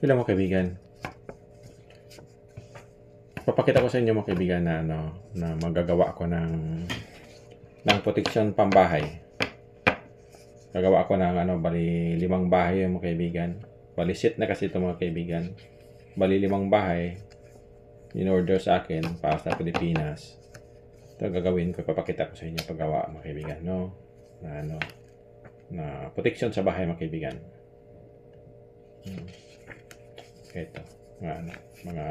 Hello mga kaibigan. Papakita ko sa inyo mga kaibigan na na magagawa ako ng protection pambahay. Gagawa ako ng bali 5 bahay mga kaibigan. Bali set na kasi ito mga kaibigan. Bali 5 bahay in order sa akin para sa Pilipinas. Ito gagawin ko, papakita ko sa inyo paggawa mga kaibigan, no? Na protection sa bahay mga kaibigan. Ito, mga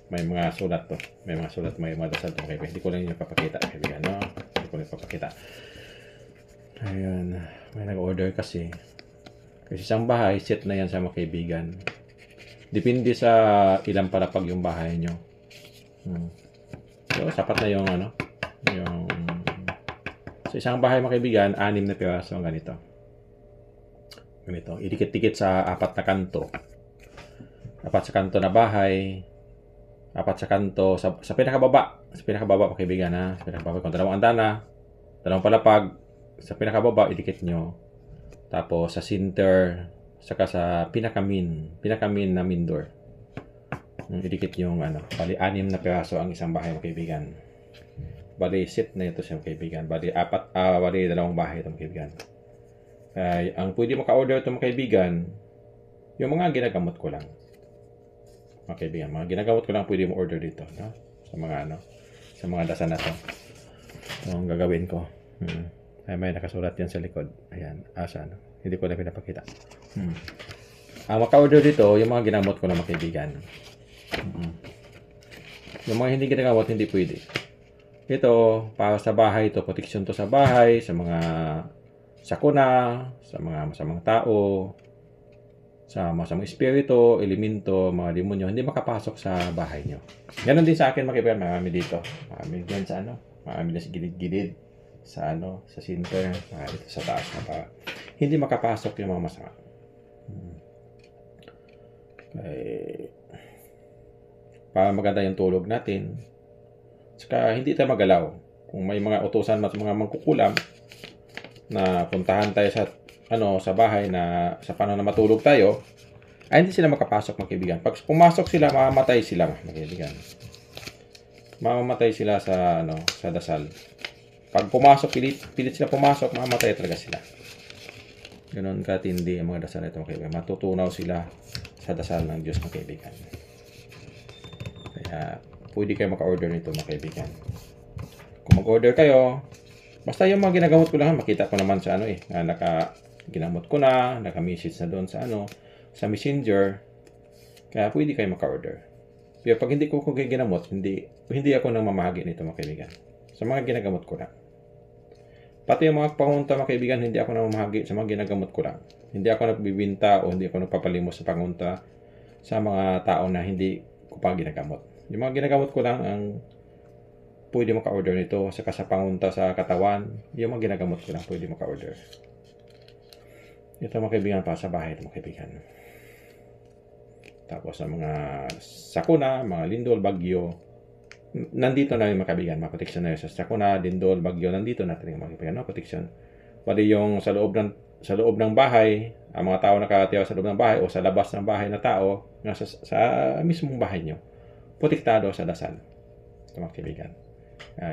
may mga sulat to. May mga sulat, may mga dasal to, kaibigan. Hindi ko lang yung papakita, kaibigan, no? Hindi ko lang papakita. Ayun, may nag-order kasi. Kasi isang bahay, set na yan sa mga kaibigan. Depende sa ilang palapag yung bahay nyo. So, sapat na yung sa isang bahay mga kaibigan, 6 na piraso ang ganito. Idikit-dikit sa 4 na kanto. 4 sa kanto na bahay, 4 sa kanto, sa pinakababa mga kaibigan, ha? Sa pinakababa, kung 2 antana, 2 palapag, sa pinakababa, idikit nyo. Tapos, sa center, saka sa pinakamin na main door. Idikit yung, bali 6 na piraso ang isang bahay mga kaibigan. Bali, set na ito siya mga kaibigan. Bali, 2 bahay ito mga kaibigan. Ang pwede maka-order ito mga kaibigan, yung mga ginagamot ko lang. Mga kaibigan, mga ginagamot ko lang pwede mo order dito, no? Sa mga dasan na to. Ito ang gagawin ko. Ay, may nakasulat yan sa likod. Ayan, asa, no? Hindi ko na pinapakita. Ang maka-order dito, yung mga ginamot ko lang mga kaibigan. Yung mga hindi ginagamot, hindi pwede. Ito, para sa bahay, ito, protection to sa bahay, sa mga sakuna, sa mga masamang tao, sa masamang espiritu, elemento, mga demonyo, hindi makapasok sa bahay nyo. Ganon din sa akin mga kaibigan, marami dito. Marami dyan sa marami na sa gilid-gilid, sa sa center, dito sa taas na para hindi makapasok yung mga masama. Para maganda yung tulog natin. Saka hindi tayo magalaw. Kung may mga utusan at mga mangkukulam na puntahan tayo sa bahay na sa panahon na matulog tayo, ay hindi sila makapasok mga kaibigan. Pag pumasok sila, mamamatay sila mga kaibigan. Mamamatay sila sa dasal. Pag pumasok, pilit sila pumasok, mamamatay talaga sila. Ganon katindi ang mga dasal na ito mga kaibigan. Matutunaw sila sa dasal ng Diyos mga kaibigan. Kaya pwede kayo maka-order nito mga kaibigan. Kung mag-order kayo, basta yung mga ginagamot ko lang, makita ko naman sa ginamot ko na, naka-message na doon sa messenger. Kaya pwede kayo maka-order. Pero pag hindi ko ginamot, hindi ako nang mamahagi nito mga kaibigan. Sa mga ginagamot ko lang. Pati yung mga pangunta mga kaibigan, hindi ako nang mamahagi sa mga ginagamot ko lang. Hindi ako nagbibinta o hindi ako nagpapalimos sa pangunta sa mga tao na hindi ko pa ginagamot. Yung mga ginagamot ko lang ang pwede maka-order nito. Saka sa pangunta sa katawan, yung mga ginagamot ko lang pwede maka-order. Ito mga kaibigan, para sa bahay ito mga kaibigan. Tapos sa mga sakuna, mga lindol, bagyo, nandito na yung mga kaibigan, mga protection na yun. Sa sakuna, lindol, bagyo, nandito natin yung mga kaibigan, protection. Pwede yung sa loob ng bahay, ang mga tao nakatira sa loob ng bahay o sa labas ng bahay na tao, sa mismong bahay nyo, protektado sa dasal. Ito mga kaibigan.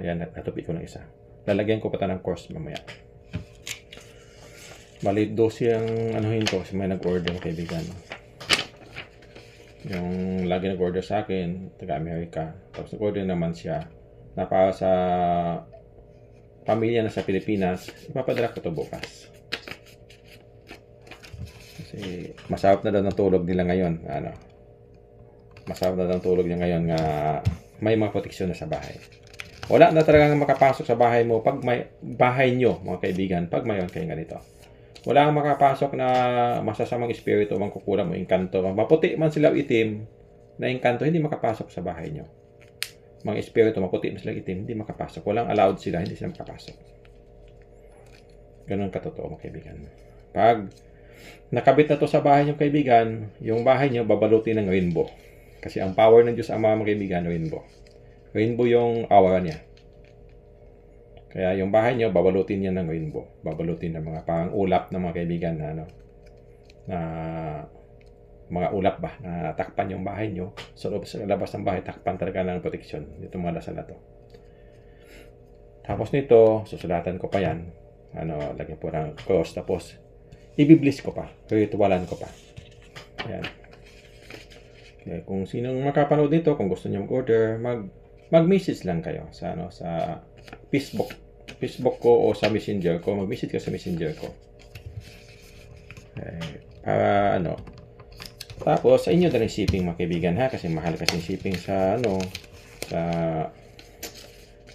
Yan, natupi ko ng isa. Lalagyan ko pa ng course mamaya. Bali, 12 ang anuhin ko kasi may nag-order mga kaibigan. Yung lagi nag-order sa akin, taga-Amerika. Tapos nag-order naman siya na para sa pamilya na sa Pilipinas, ipapadala ko ito bukas. Kasi masarap na daw ng tulog nila ngayon. Masarap na daw ng tulog niya ngayon nga may mga proteksyon na sa bahay. Wala na talagang makapasok sa bahay mo pag may bahay nyo, mga kaibigan, pag mayroon kayong ganito. Wala kang makapasok na masasamang espiritu, mangkukulam o engkanto. Maputi man sila itim na engkanto, hindi makapasok sa bahay nyo. Mga espiritu, maputi man sila itim, hindi makapasok. Walang allowed sila, hindi sila makapasok. Ganun katotoo mga kaibigan. Pag nakabit na to sa bahay nyo kaibigan, yung bahay nyo babalutin ng rainbow. Kasi ang power ng Diyos Ama mga kaibigan, rainbow. Rainbow yung aura niya. Kaya yung bahay nyo, babalutin niya ng rainbow. Babalutin ng mga pang-ulap ng mga kaibigan na mga ulap ba na takpan yung bahay nyo. Sa labas ng bahay, takpan talaga ng protection. Itong mga dasal na to. Tapos nito, susulatan ko pa yan. Lagyan po ng cross. Tapos, ibibliss ko pa. Ritualan ko pa. Ayan. Okay, kung sinong makapanood nito, kung gusto niyo mag-order, mag-message lang kayo sa Facebook ko o sa Messenger ko. Mag-message ka sa Messenger ko. Okay. Para tapos sa inyo na rin shipping mga kaibigan ha, kasi mahal kasi shipping sa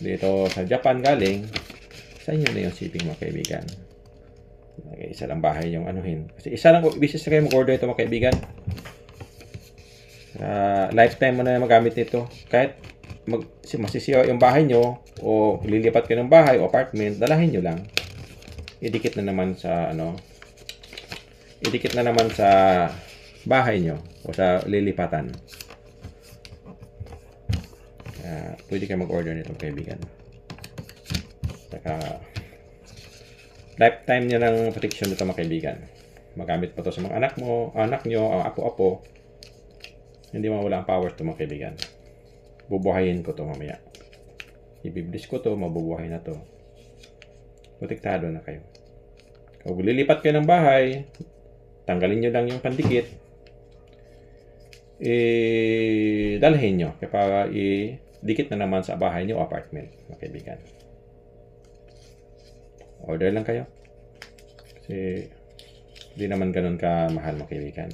dito sa Japan galing. Sa inyo na yung shipping mga kaibigan. Okay, isa lang bahay yung anuhin. Kasi isa lang business na kayo mag-order ito mga kaibigan. Lifetime mo na magamit nito. Kahit masisira yung bahay nyo o lilipat kayo ng bahay o apartment, dalahin nyo lang. Idikit na naman sa bahay nyo o sa lilipatan. Pwede kayo mag-order nito kaibigan. Saka lifetime nyo ng protection nito mga kaibigan. Magamit pa to sa mga anak nyo, apo-apo. Hindi mawala ang power to mga kaibigan. Bubuhayin ko to mamaya. Ibibliss ko to, mabubuhay na to. Protektado na kayo. Kung lilipat kayo ng bahay, tanggalin nyo lang yung pandikit. Dalhin nyo para idikit na naman sa bahay nyo o apartment, mga kaibigan. Order lang kayo. Kasi hindi naman ganun ka mahal mga kaibigan.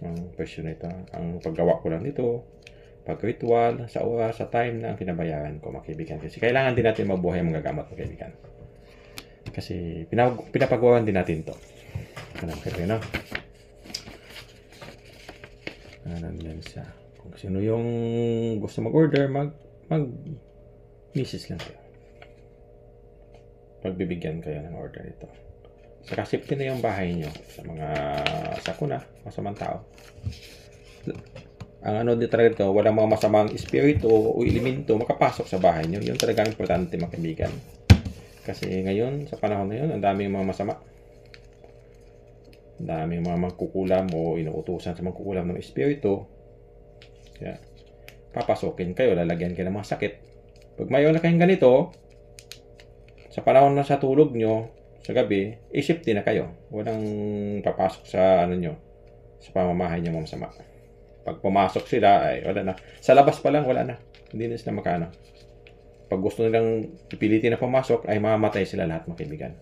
Ang presyo nito, ang paggawa ko lang nito, pag-ritual, sa oras, sa time na ang pinabayaran ko mga kaibigan. Kasi kailangan din natin mabuhay ang mga gamot mga kaibigan. Kasi pinapagawan din natin to. Ano kayo no? Yan siya. Kung sino yung gusto mag-order, mag-message lang kayo. Pagbibigyan kayo ng order ito. Saka safety na yung bahay nyo sa mga sakuna, masamang tao. Ang dito talaga ito, walang mga masamang espiritu o elemento makapasok sa bahay nyo. Yun talaga ang importante mga kaibigan. Kasi ngayon, sa panahon na yun, ang daming mga masama. Ang daming mga mangkukulam o inuutusan sa mangkukulam ng espiritu. Kaya, papasokin kayo, lalagyan kayo ng mga sakit. Pag mayon na kayong ganito, sa panahon na sa tulog nyo, sa gabi, safety na kayo. Walang papasok sa sa pamamahay nyo masama. Pag pumasok sila, ay wala na. Sa labas pa lang, wala na. Hindi na sila makano. Pag gusto nilang ipilitin na pumasok, ay mamamatay sila lahat mga kaibigan.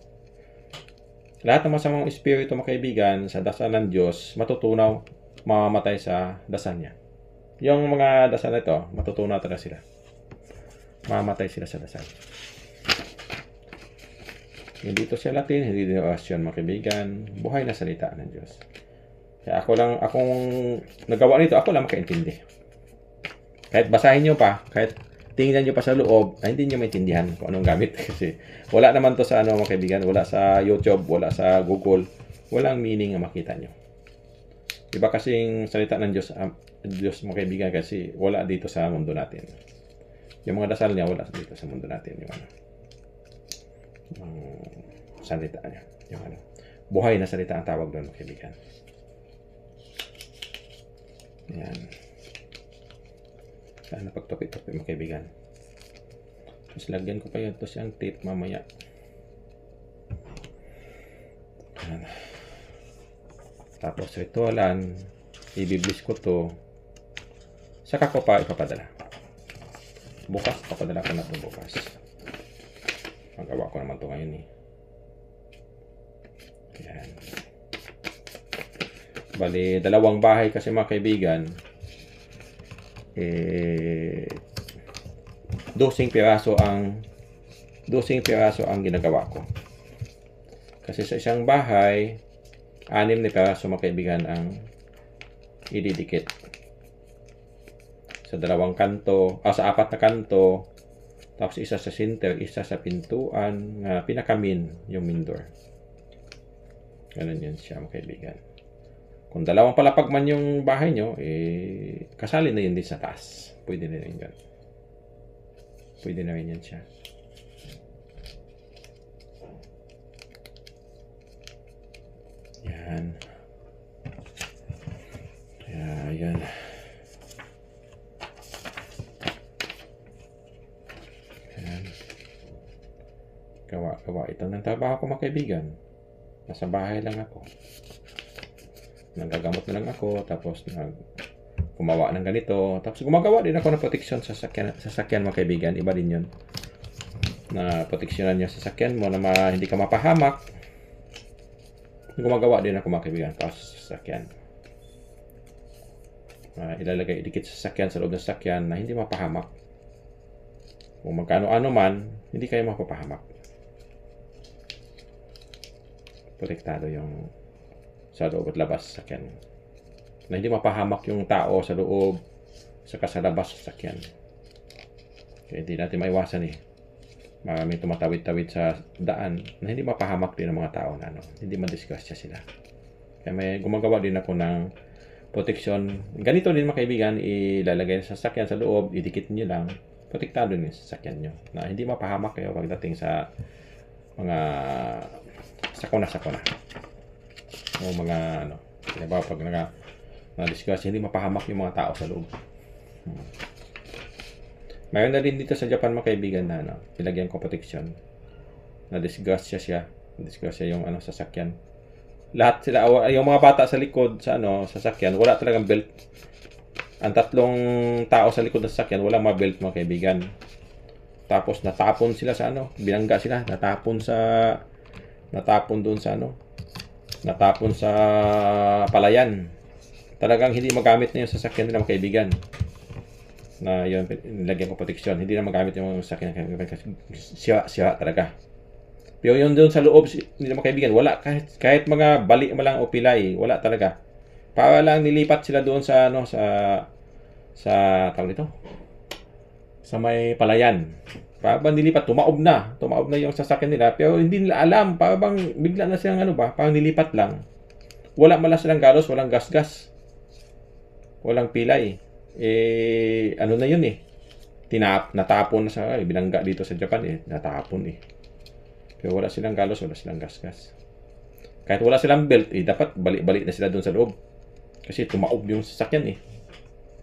Lahat ng masamang espiritu mga kaibigan sa dasal ng Diyos, matutunaw, mamamatay sa dasal niya. Yung mga dasal na ito, matutunaw talaga sila. Mamamatay sila sa dasal. Hindi ito sa Latin, hindi din orasyon mga kaibigan. Buhay na salita ng Diyos. Kaya akong nagawa nito, ako lang makaintindi. Kahit basahin nyo pa, kahit tingnan nyo pa sa loob, ay hindi nyo maintindihan kung anong gamit. Kasi wala naman to sa mga kaibigan, wala sa YouTube, wala sa Google, walang meaning ang makita nyo. Iba kasing salita ng Diyos mga kaibigan kasi wala dito sa mundo natin. Yung mga dasal niya, wala dito sa mundo natin. Yung salita niya. Yung buhay na salita ang tawag doon mga kaibigan. Ayan. Sana pagtupit-tupit mga kaibigan. Tapos lagyan ko pa yun. Ito siyang tape mamaya. Ayan. Tapos ritualan. Ibibliss ko to. Saka ko pa ipapadala. Bukas. Papadala ko na ito bukas. Magawa ko naman ito ngayon eh. Ayan. Bali, dalawang bahay kasi mga kaibigan. 12 piraso ang ginagawa ko. Kasi sa isang bahay, 6 na piraso mga kaibigan ang ididikit. Sa dalawang kanto, sa 4 na kanto, tapos isa sa center, isa sa pintuan, pinakamin yung main door. Ganun yun siya mga kaibigan. Kung dalawang palapag man yung bahay nyo, kasali na yun din sa taas. Pwede na rin yan. Pwede na rin yan siya. Yan. gumagawa ito ng trabaho ko, mga kaibigan. Nasa bahay lang ako. Nagagamot na lang ako, tapos gumawa ng ganito. Tapos gumagawa din ako ng proteksyon sa sasakyan, mga kaibigan. Iba din yun. Na proteksyonan niya sa sasakyan mo na hindi ka mapahamak. Gumagawa din ako, mga kaibigan, para sa sasakyan. Ilalagay, idikit sa sasakyan, sa loob ng sasakyan na hindi mapahamak. Kung magkano-ano man, hindi kayo mapapahamak. Protektado yung sa loob at labas sa sasakyan. Na hindi mapahamak yung tao sa loob saka sa labas sa sasakyan. Kaya hindi natin maiwasan Maraming tumatawid-tawid sa daan na hindi mapahamak din ng mga tao na hindi madisgrasya sila. Kaya may gumagawa din ako ng proteksyon. Ganito din, mga kaibigan, ilalagay sa sasakyan sa loob, idikit niyo lang. Protektado din sa sasakyan nyo na hindi mapahamak kayo pagdating sa mga sakuna. O mga diba, pag na-discuss, hindi mapahamak yung mga tao sa loob. Mayroon na din dito sa Japan, mga kaibigan, na ilagyan ko proteksyon. Na-disgrasya siya. Na-disgrasya yung sasakyan. Lahat sila, yung mga bata sa likod sa sasakyan, wala talagang belt. Ang tatlong tao sa likod ng sasakyan, walang mga belt, mga kaibigan. Tapos natapon sila sa binangga sila, natapon doon sa natapon sa palayan. Talagang hindi magamit na yung sasakyan nila, mga kaibigan. Na yun, nilagyan ko proteksyon. Hindi na magamit yung sasakyan, siya talaga. Pero yun doon sa loob nila, mga kaibigan, wala kahit mga bali mo lang o pilay, wala talaga. Para lang nilipat sila doon sa tawag dito, sa may palayan. Para bang nilipat, tumaob na yung sasakyan nila, pero hindi nila alam, para bang bigla na silang parang nilipat lang. Wala mala silang galos, walang gas-gas, walang pilay. Na yun natapon na sa binangga dito sa Japan, natapon pero wala silang galos, wala silang gas-gas. Kahit wala silang belt, dapat balik-balik na sila doon sa loob kasi tumaob yung sasakyan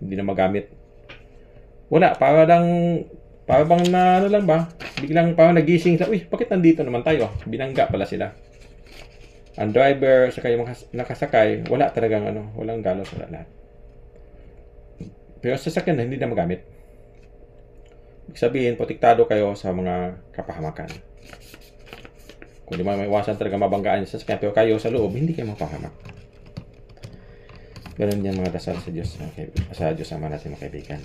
hindi na magamit. Wala, para bang lang ba, biglang parang nagising sa, bakit nandito naman tayo? Binangga pala sila. Ang driver, saka yung nakasakay, wala talagang walang galos, wala lahat. Pero sa sasakyan hindi na magamit. Ibig sabihin, protektado kayo sa mga kapahamakan. Kung di mo maiwasan talaga mabanggaan sa sasakyan, pero kayo sa loob, hindi kayo mapahamak. Ganun yan mga dasal sa Diyos. Sa Diyos naman natin, mga kaibigan.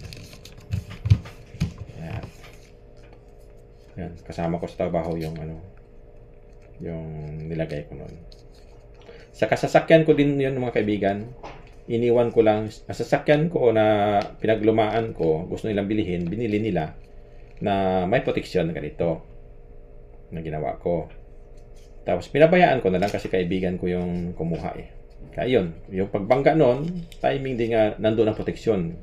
Yan. Kasama ko sa trabaho yung nilagay ko noon. Sa kasasakyan ko din yun, mga kaibigan. Iniwan ko lang. Sasakyan ko na pinaglumaan ko, gusto nilang bilhin, binili nila na may proteksyon na ganito na ginawa ko. Tapos pinabayaan ko na lang kasi kaibigan ko yung kumuha Kaya yun, yung pagbangga noon, timing din nga nandoon ang proteksyon.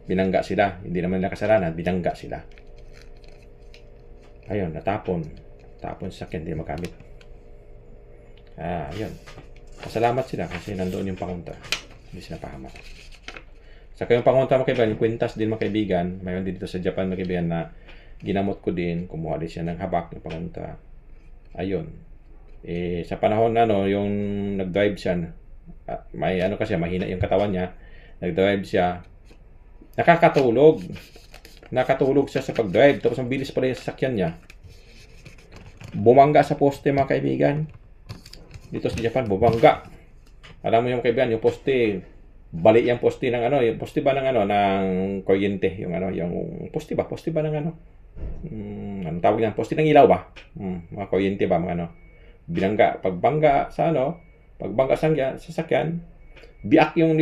Binangga sila, hindi naman nila kasalanan, binangga sila. Ayun, natapon sa sasakyan, hindi magamit. Ayun. Pasalamat sila kasi nandoon yung pangunta. Hindi sila pahamak. Saka yung pangunta, mga kaibigan, yung kwintas din, mga kaibigan, mayroon din dito sa Japan, mga kaibigan, na ginamot ko din, kumuha din siya ng habak ng pangunta. Ayun. Sa panahon yung nag-drive siya, may kasi mahina yung katawan niya, nag-drive siya, nakatulog siya sa pag-drive, tapos ang bilis pala yung sasakyan niya, bumangga sa poste, mga kaibigan. Dito sa Japan, bumangga. Alam mo yung kaibigan, yung poste, bali yung poste ng yung poste ba ng ng kuryente, yung poste ba ng anong tawag yan, poste ng ilaw ba, mga kuryente ba, mga binangga, pagbangga sa pagbangga sa sasakyan, biak yung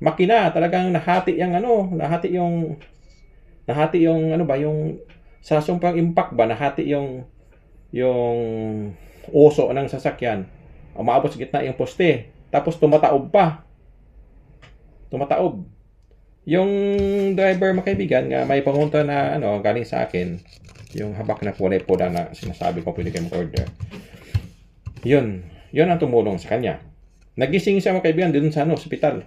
makina, talagang nahati yung sa sumpang impact ba, nahati yung uso ng sasakyan, umaabot sa gitna yung poste, tapos tumataob yung driver, mga kaibigan, nga may pangunta na galing sa akin, yung habak na kulay pula na sinasabi ko pwede kayo mag-order. Yun ang tumulong sa kanya. Nagising siya, mga kaibigan, doon sa ospital.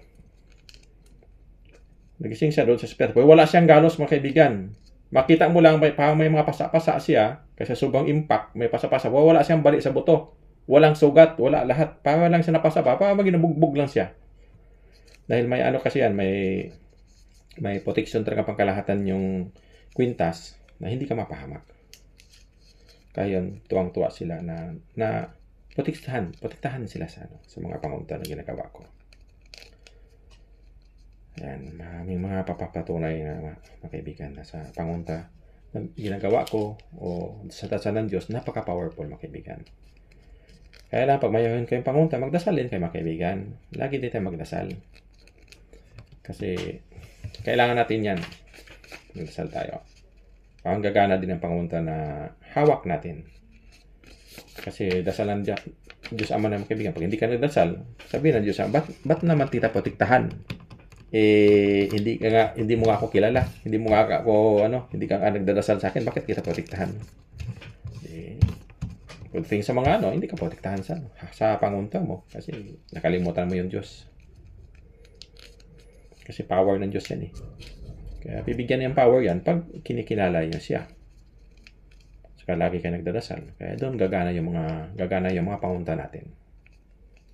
Nagising siya doon sa ospital. Wala siyang galos, mga kaibigan. Makita mo lang parang may mga pasa-pasa siya kasi sobrang impact, may pasa-pasa. Wala siyang balik sa buto. Walang sugat, wala lahat. Para lang siya napasa pa, para maginabugbog lang siya. Dahil may ano kasi yan, may protection talaga pangkalahatan yung kwintas na hindi ka mapahamak. Kaya yun, tuwang-tuwa sila na protektahan sila sa mga pangunta na ginagawa ko. Yan, maraming mga papapatunay na mga kaibigan na sa pangunta na ginagawa ko o sa dasal ng Diyos, napaka-powerful mga kaibigan. Kaya lang, pag mayroon kayong pangunta, magdasalin kayo mga kaibigan. Lagi din tayo magdasal. Kasi kailangan natin yan. Magdasal tayo. Parang gagana din ang pangunta na hawak natin. Kasi dasalan Diyos Ama na mga kaibigan. Pag hindi ka nagdasal, sabihin ng Diyos, ba't naman tita protektahan? Hindi mo nga ako kilala. Hindi mo nga ako, hindi ka nagdadasal sa akin. Bakit kita protektahan? Good thing sa mga hindi ka protektahan sa pangunta mo. Kasi nakalimutan mo yung Diyos. Kasi power ng Diyos yan eh. Kaya bibigyan niya ng power yan pag kinikilala niya siya. Saka lagi kayo nagdadasal. Kaya doon gagana yung mga pangunta natin.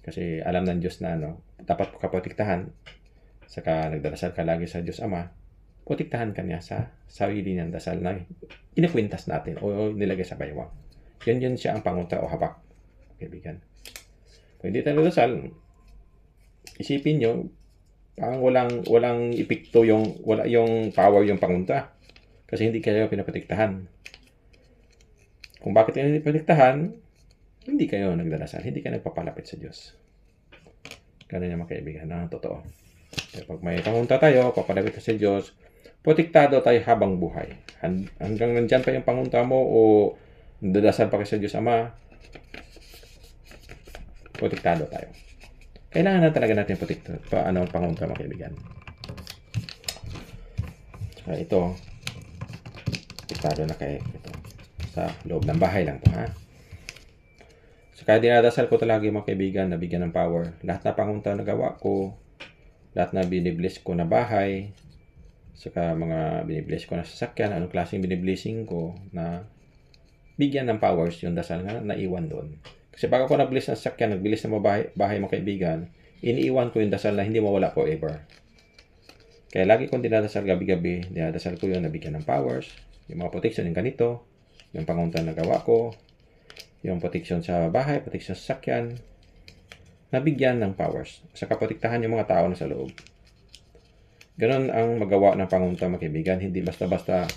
Kasi alam ng Diyos na dapat ka protektahan. Saka nagdadasal ka lagi sa Diyos Ama. Protektahan ka niya sa sarili niyang dasal na kinikwintas natin o nilagay sa baywang. Yan siya ang pangunta o habak. Kaibigan. Kung hindi tayo nagdasal, isipin nyo, parang walang epekto wala yung power yung pangunta. Kasi hindi kayo pinaprotektahan. Kung bakit kayo hindi protektahan, hindi kayo nagdadasal, hindi kayo nagpapalapit sa Diyos. Ganun yung mga kaibigan na totoo. Kaya pag may pangunta tayo, papalapit sa Diyos, protektado tayo habang buhay. Hanggang nandyan pa yung pangunta mo o nadadasal pa kayo sa Diyos Ama, protektado tayo. Kailangan na talaga natin pangunta mga kaibigan. So, ito, protektado na kayo. Ito, sa loob ng bahay lang to, ha? So, kaya dinadasal ko talaga mga kaibigan na bigyan ng power. Lahat na pangunta na gawa ko, lahat na binibless ko na bahay, saka mga binibless ko na sasakyan, anong klaseng biniblessing ko na bigyan ng powers yung dasal nga naiwan doon. Kasi pag ako nag-bless ng sasakyan, nag-bless ng bahay mga kaibigan, iniiwan ko yung dasal na hindi mawala forever. Kaya lagi kong dinadasal gabi-gabi, dinadasal ko yung nabigyan ng powers, yung mga protection yung ganito, yung pangunta na gawa ko, yung protection sa bahay, protection sa sasakyan, nabigyan ng powers. Saka protektahan yung mga tao na sa loob. Ganon ang magawa ng pangunta mga kaibigan. Hindi basta-basta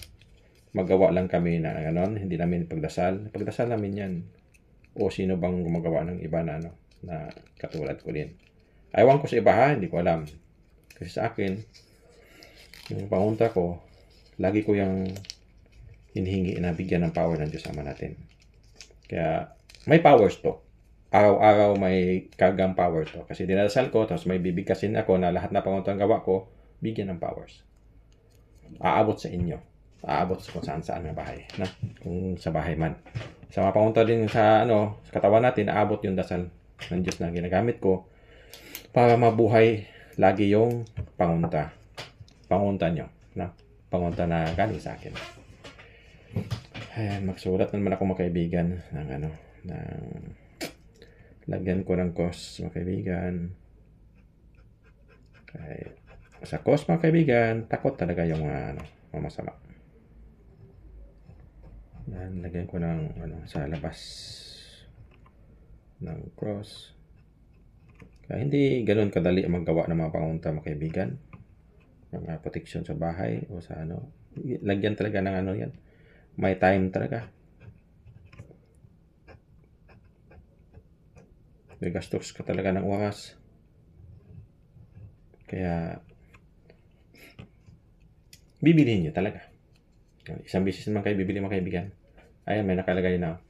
magawa lang kami na ganon. Hindi namin pagdasal. Pagdasal namin yan. O sino bang gumagawa ng iba na katulad ko din. Ayawan ko sa iba ha. Hindi ko alam. Kasi sa akin, yung pangunta ko, lagi ko yung hinihingi na bigyan ng power ng Diyos Ama natin. Kaya may powers to. Araw-araw may kagang power to. Kasi dinadasal ko, tapos may bibigkasin ako na lahat na panguntang gawa ko, bigyan ng powers. Aabot sa inyo. Aabot sa kung saan-saan na bahay. Kung sa bahay man. Sa mga pangunta din sa katawan natin, aabot yung dasal ng Diyos na ginagamit ko para mabuhay lagi yung pangunta. Pangunta nyo. Pangunta na galing sa akin. Ayan, magsulat naman ako mga kaibigan ng lagyan ko ng cross mga kaibigan. Sa cross mga kaibigan, takot talaga yung masama. Yan, lagyan ko ng sa labas ng cross. Kaya hindi ganoon kadali maggawa ng mga pangunta mga kaibigan. Mga protection sa bahay o sa lagyan talaga ng yan. May time talaga. May gastos ka talaga ng oras. Kaya bibilihin nyo talaga. Isang beses naman kayo bibili mga kaibigan. Ayan, may nakalagay na.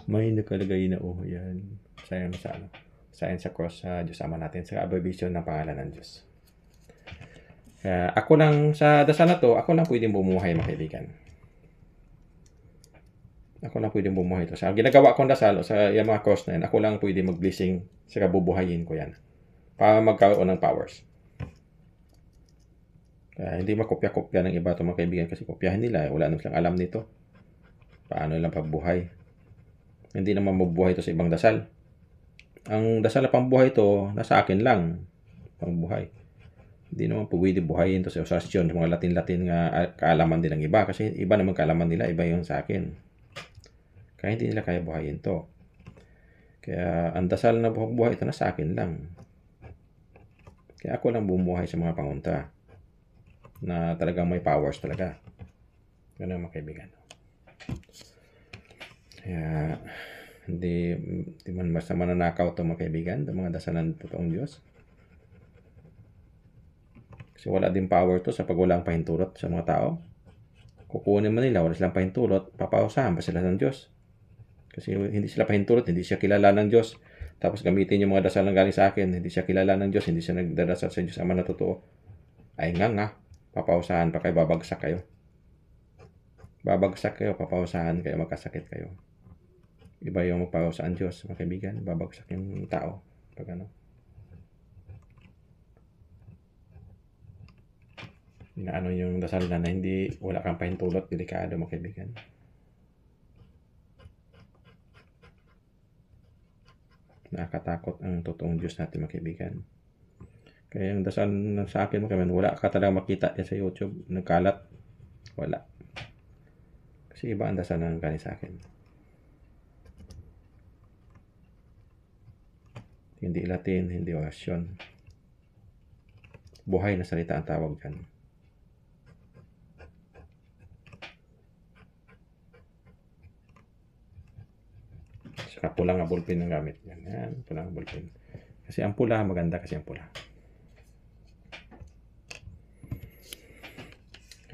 May nakalagay na yan. Sayang sa cross sa Diyos Ama natin. Sa abbreviation ng pangalan ng Diyos. Kaya ako lang sa dasal na to, ako lang pwedeng bumuhay mga kaibigan. Ako lang pwedeng bumuhay ito. Sa ginagawa kong dasal o sa yung mga cross na yan, ako lang pwedeng mag-blessing sa bubuhayin ko yan. Para magkaroon ng powers. Kaya hindi makopya-kopya ng iba itong mga kaibigan kasi kopyahin nila. Wala naman silang alam nito. Paano lang pabuhay. Hindi naman mabuhay ito sa ibang dasal. Ang dasal na pambuhay ito, nasa akin lang. Pambuhay. Hindi naman pwede buhayin ito sa osasyon. Mga Latin-Latin nga kaalaman din ng iba. Kasi iba naman kaalaman nila, iba yung sa akin. Kaya hindi nila kaya buhayin ito. Kaya ang dasal na buhay ito, nasa akin lang. Kaya ako lang bumuhay sa mga pangunta na talagang may powers talaga. Ganun mga kaibigan. Kaya hindi man basta mananakaw ito mga kaibigan, ng mga dasalan ng totoong Diyos. Kasi wala din power to sa pag walang pahintulot sa mga tao. Kukunin man nila, wala silang pahintulot, papausahan pa sila ng Diyos. Kasi hindi sila pahintulot, hindi siya kilala ng Diyos. Tapos gamitin yung mga dasal na galing sa akin, hindi siya kilala ng Diyos, hindi siya nagdadasal sa Diyos Ama na totoo. Ay nga, papausahan pa kayo, babagsak kayo. Babagsak kayo, papausahan kayo, magkasakit kayo. Iba yung magpausahan Diyos, mga kaibigan, babagsak yung tao. Pag ano. Inaano yung dasal na hindi, wala kang pahintulot, delikado mga kaibigan. Nakakatakot ang totoong Diyos natin mga kaibigan. Kaya yung dasal sa akin mga kaibigan, wala ka talagang makita yan sa YouTube, nagkalat. Wala. Kasi iba ang dasal na galing sa akin. Hindi Latin, hindi orasyon. Buhay na salita ang tawag dyan. Saka pulang nga ballpen ang gamit. Yan, pulang ballpen. Kasi ang pula, maganda kasi ang pula.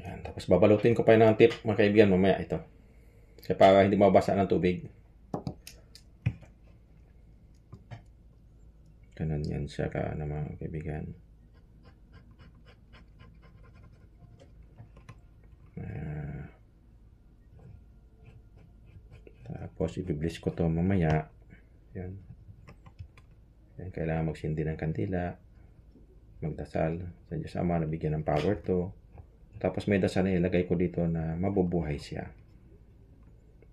Yan, tapos babalutin ko pa ng tip mga kaibigan mamaya ito. Kasi para hindi mabasa ng tubig. Ganun yan siya ka na mga kaibigan. Tapos i-bliss ko to mamaya. Yan. Yan, kailangan magsindi ng kandila. Magdasal sa Diyos Ama na bigyan ng power to. Tapos may dasal na ilagay ko dito na mabubuhay siya.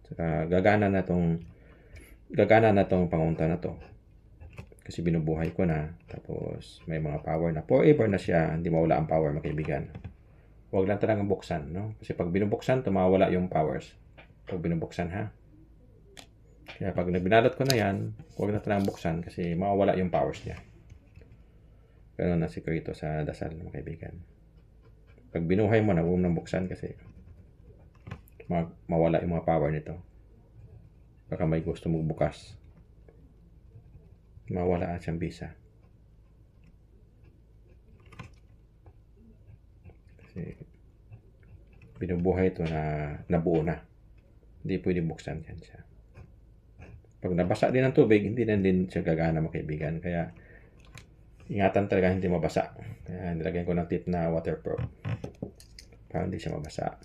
Saka gagana na tong pangunta na to. Kasi binubuhay ko na. Tapos may mga power na forever na siya. Hindi mawala ang power mga kaibigan. Huwag lang talagang buksan, no? Kasi pag binubuksan, mawala yung powers. Pag binubuksan, ha? Kaya pag binalot ko na yan, huwag na talagang buksan kasi mawawala yung powers niya. Pero na sikreto sa dasal ng kaibigan. Pag binuhay mo na, huwag nang buksan kasi mawala yung mga power nito. Baka may gusto mong bukas. Mawala siyang bisa. Kasi binubuhay ito na nabuo na. Hindi pwede buksan yan siya. Pag nabasa din ng tubig, hindi na din siya gagana mga kaibigan. Kaya ingatan talaga hindi mabasa. Kaya nilagyan ko ng tip na waterproof. Para hindi siya mabasa.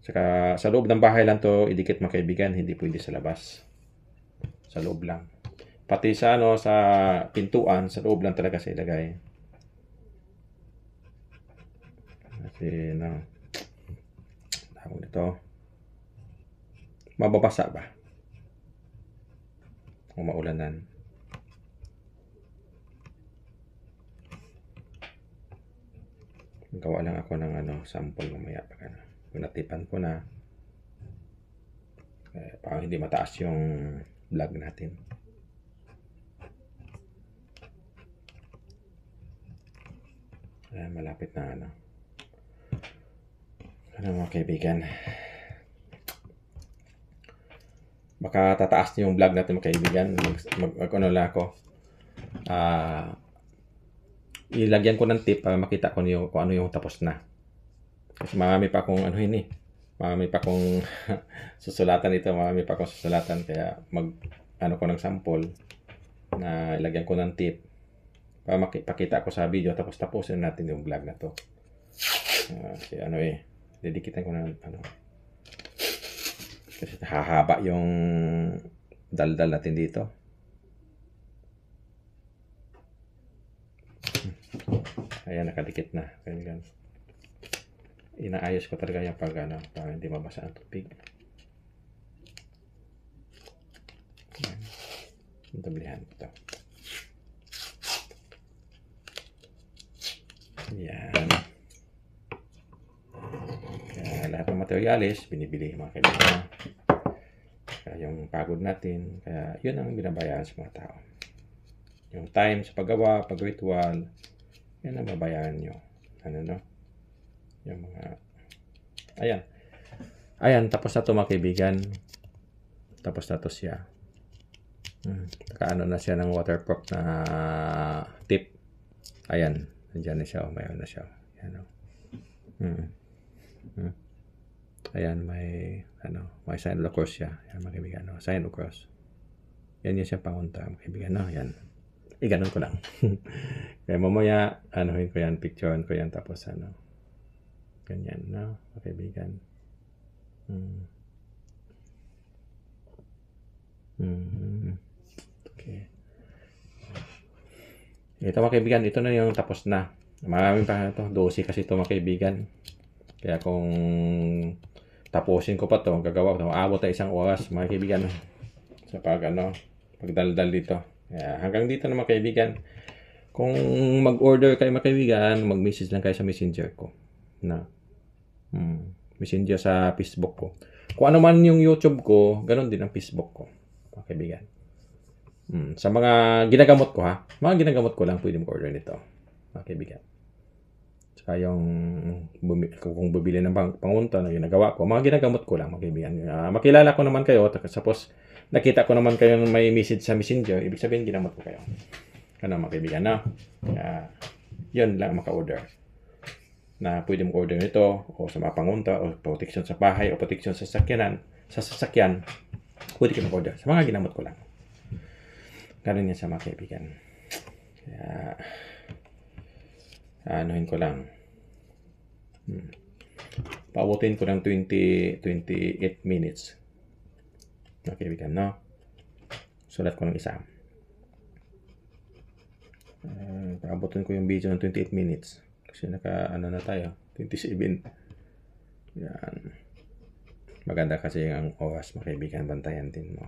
Saka sa loob ng bahay lang to idikit mga kaibigan, hindi pwede sa labas. Sa loob lang. Pati sa sa pintuan, sa loob lang talaga sa ilagay. Kasi tawag nito. Mababasa ba? Kung maulanan. Gawa lang ako ng sample mamaya. Kung natipan ko na, parang hindi mataas yung vlog natin. Malapit na mga kaibigan. Baka tataas yung vlog natin mga kaibigan. Mag-ano lang ako. Ilagyan ko ng tip para makita ko kung ano yung tapos na. Kasi marami pa akong marami pa akong susulatan ito. Marami pa akong susulatan. Kaya ko ng sample na ilagyan ko ng tip para makipakita ko sa video. Tapos tapusin natin yung vlog na to. Kasi dedikitan ko ng kasi hahaba yung daldal natin dito. Ayan, nakadikit na. Kaibigan. Inaayos ko talaga yung pag para hindi mabasa ang tubig. Ayan. Doblihan ito. Ayan. Kaya lahat ng materials, binibili mga kaibigan. Kaya yung pagod natin, kaya yun ang binabayaran sa mga tao. Yung time sa paggawa, pag-ritual, yan ang babayaran nyo. Yung mga, ayan. Ayan, tapos na ito mga kaibigan. Tapos na ito siya. Nakaano na siya ng waterproof na tip. Ayan, nandiyan na siya. Mayroon na siya. Ayan, ayan, may sign of the cross siya. Ayan mga kaibigan, sign of cross. Yan yung siya pangunta mga kaibigan. Ayan. Ganun ko lang. Kaya mamaya, anuhin ko yan, picturean ko yan, tapos ganyan, mga kaibigan. Okay. Ito mga kaibigan, ito na yung tapos na. Maraming pa ito, 12 kasi ito mga kaibigan. Kaya kung tapusin ko pa ito, gagawa ko ito, aabot na 1 oras mga kaibigan. Sa pagdaldal dito. Hanggang dito na mga kaibigan. Kung mag-order kayo mga kaibigan, mag-message lang kayo sa messenger ko. Messenger sa Facebook ko. Kung ano man yung YouTube ko, ganun din ang Facebook ko. Mga kaibigan. Sa mga ginagamot ko mga ginagamot ko lang pwede mag-order nito. Mga kaibigan. Saka yung kung bubili ng pangunta na ginagawa ko, mga ginagamot ko lang mga kaibigan. Makilala ko naman kayo, tapos nakita ko naman kayo may message sa messenger, ibig sabihin ginamot ko kayo. Mga kaibigan yun lang maka-order. Na pwede mo order nito, o sa mga pangunta, o protection sa bahay, o protection sa sasakyan, pwede kayo mag-order. Sa mga ginamot ko lang. Ganun yan sa mga kaibigan. Kaya, anuhin ko lang. Paubutin ko lang 28 minutes. Mga kaibigan, sulat ko ng isa. Paabutin ko yung video ng 28 minutes. Kasi na tayo, 27. Yan. Maganda kasi ang oras, mga kaibigan, bantayan din mo.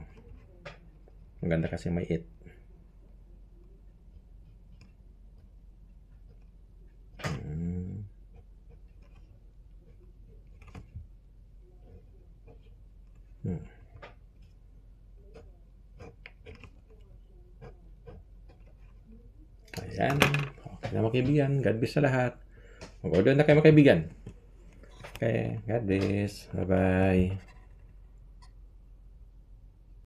Maganda kasi may 8. Ayan. Okay na mga kaibigan. God bless sa lahat. Mag-order na kayo mga kaibigan. Okay. God bless. Bye-bye.